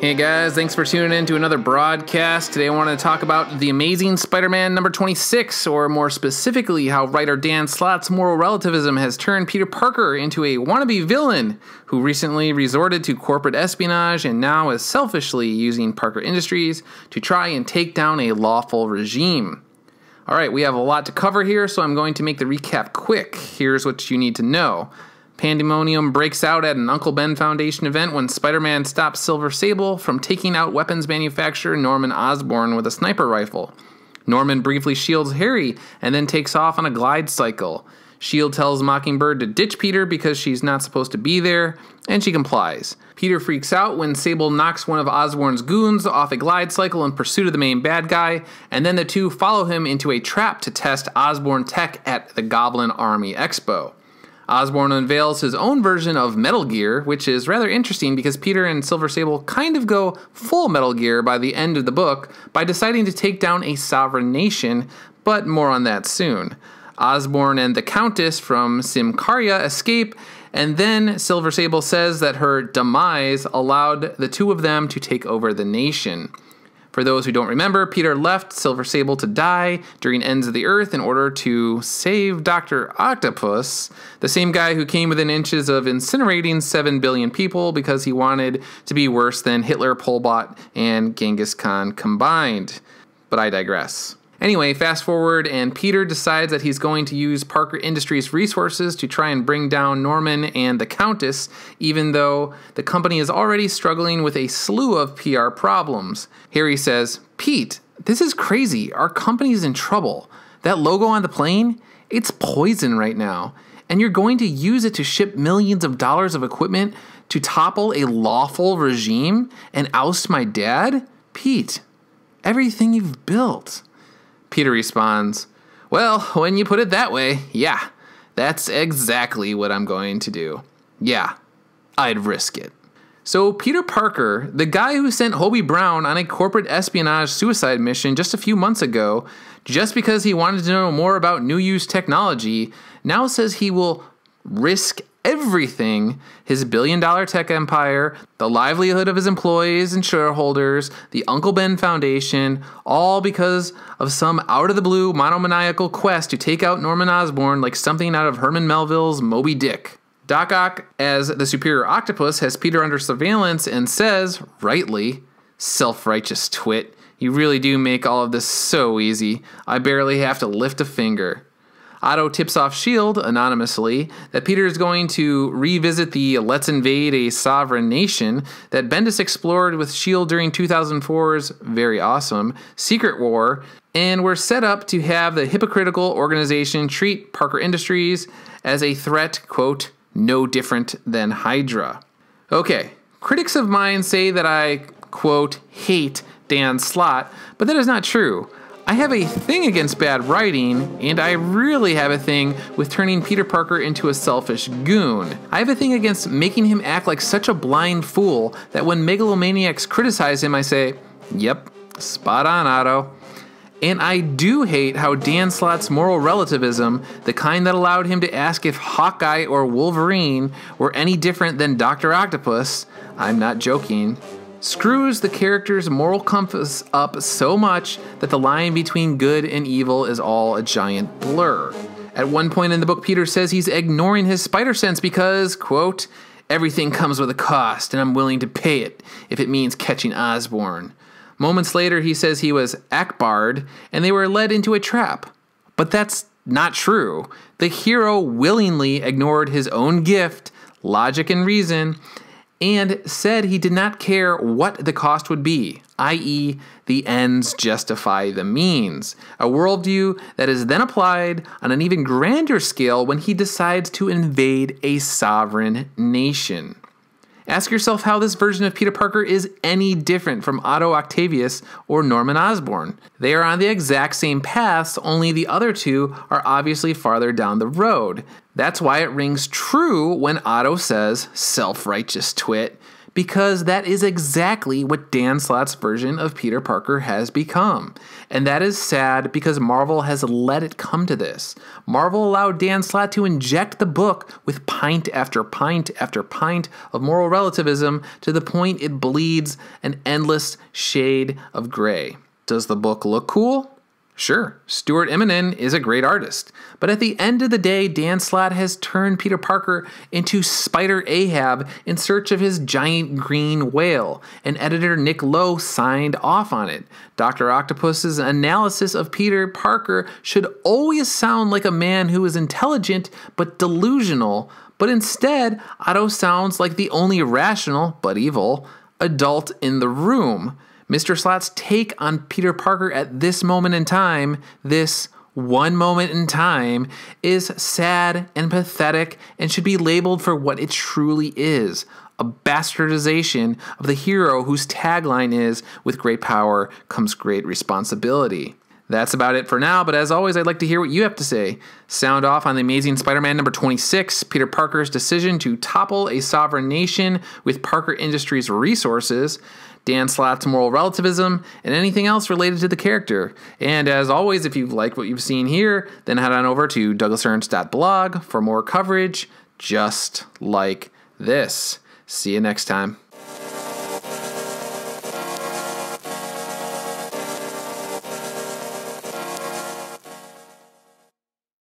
Hey guys, thanks for tuning in to another broadcast. Today I want to talk about The Amazing Spider-Man number 26, or more specifically, how writer Dan Slott's moral relativism has turned Peter Parker into a wannabe villain who recently resorted to corporate espionage and now is selfishly using Parker Industries to try and take down a lawful regime. Alright, we have a lot to cover here, so I'm going to make the recap quick. Here's what you need to know. Pandemonium breaks out at an Uncle Ben Foundation event when Spider-Man stops Silver Sable from taking out weapons manufacturer Norman Osborn with a sniper rifle. Norman briefly shields Harry and then takes off on a glide cycle. S.H.I.E.L.D. tells Mockingbird to ditch Peter because she's not supposed to be there, and she complies. Peter freaks out when Sable knocks one of Osborn's goons off a glide cycle in pursuit of the main bad guy, and then the two follow him into a trap to test Osborn tech at the Goblin Army Expo. Osborn unveils his own version of Metal Gear, which is rather interesting because Peter and Silver Sable kind of go full Metal Gear by the end of the book by deciding to take down a sovereign nation, but more on that soon. Osborn and the Countess from Symkaria escape, and then Silver Sable says that her demise allowed the two of them to take over the nation. For those who don't remember, Peter left Silver Sable to die during Ends of the Earth in order to save Dr. Octopus, the same guy who came within inches of incinerating 7 billion people because he wanted to be worse than Hitler, Pol Pot, and Genghis Khan combined. But I digress. Anyway, fast forward, and Peter decides that he's going to use Parker Industries' resources to try and bring down Norman and the Countess, even though the company is already struggling with a slew of PR problems. Harry says, "Pete, this is crazy. Our company's in trouble. That logo on the plane? It's poison right now. And you're going to use it to ship millions of dollars of equipment to topple a lawful regime and oust my dad? Pete, everything you've built." Peter responds, "Well, when you put it that way, yeah, that's exactly what I'm going to do. Yeah, I'd risk it." So Peter Parker, the guy who sent Hobie Brown on a corporate espionage suicide mission just a few months ago, just because he wanted to know more about new use technology, now says he will risk everything: his billion-dollar tech empire, the livelihood of his employees and shareholders, the Uncle Ben Foundation, all because of some out-of-the-blue monomaniacal quest to take out Norman Osborn like something out of Herman Melville's Moby Dick. Doc Ock, as the superior octopus, has Peter under surveillance and says, rightly, "Self-righteous twit, you really do make all of this so easy. I barely have to lift a finger." Otto tips off S.H.I.E.L.D. anonymously that Peter is going to revisit the Let's Invade a Sovereign Nation that Bendis explored with S.H.I.E.L.D. during 2004's very awesome Secret War, and were set up to have the hypocritical organization treat Parker Industries as a threat, quote, "no different than Hydra." Okay, critics of mine say that I, quote, "hate Dan Slott," but that is not true. I have a thing against bad writing, and I really have a thing with turning Peter Parker into a selfish goon. I have a thing against making him act like such a blind fool that when megalomaniacs criticize him, I say, "Yep, spot on, Otto." And I do hate how Dan Slott's moral relativism, the kind that allowed him to ask if Hawkeye or Wolverine were any different than Dr. Octopus, I'm not joking, screws the character's moral compass up so much that the line between good and evil is all a giant blur. At one point in the book, Peter says he's ignoring his spider sense because, quote, "everything comes with a cost, and I'm willing to pay it if it means catching Osborn." Moments later, he says he was Akbar'd, and they were led into a trap. But that's not true. The hero willingly ignored his own gift, logic and reason, and said he did not care what the cost would be, i.e., the ends justify the means, a worldview that is then applied on an even grander scale when he decides to invade a sovereign nation. Ask yourself how this version of Peter Parker is any different from Otto Octavius or Norman Osborn. They are on the exact same paths, only the other two are obviously farther down the road. That's why it rings true when Otto says, "self-righteous twit," because that is exactly what Dan Slott's version of Peter Parker has become. And that is sad because Marvel has let it come to this. Marvel allowed Dan Slott to inject the book with pint after pint after pint of moral relativism to the point it bleeds an endless shade of gray. Does the book look cool? Sure, Stuart Immonen is a great artist, but at the end of the day, Dan Slott has turned Peter Parker into Spider Ahab in search of his giant green whale, and editor Nick Lowe signed off on it. Dr. Octopus's analysis of Peter Parker should always sound like a man who is intelligent but delusional, but instead, Otto sounds like the only rational, but evil, adult in the room. Mr. Slott's take on Peter Parker at this moment in time, this one moment in time, is sad and pathetic and should be labeled for what it truly is, a bastardization of the hero whose tagline is, "With great power comes great responsibility." That's about it for now, but as always, I'd like to hear what you have to say. Sound off on The Amazing Spider-Man number 26, Peter Parker's decision to topple a sovereign nation with Parker Industries resources, Dan Slott's moral relativism, and anything else related to the character. And as always, if you like what you've seen here, then head on over to douglasernst.blog for more coverage just like this. See you next time.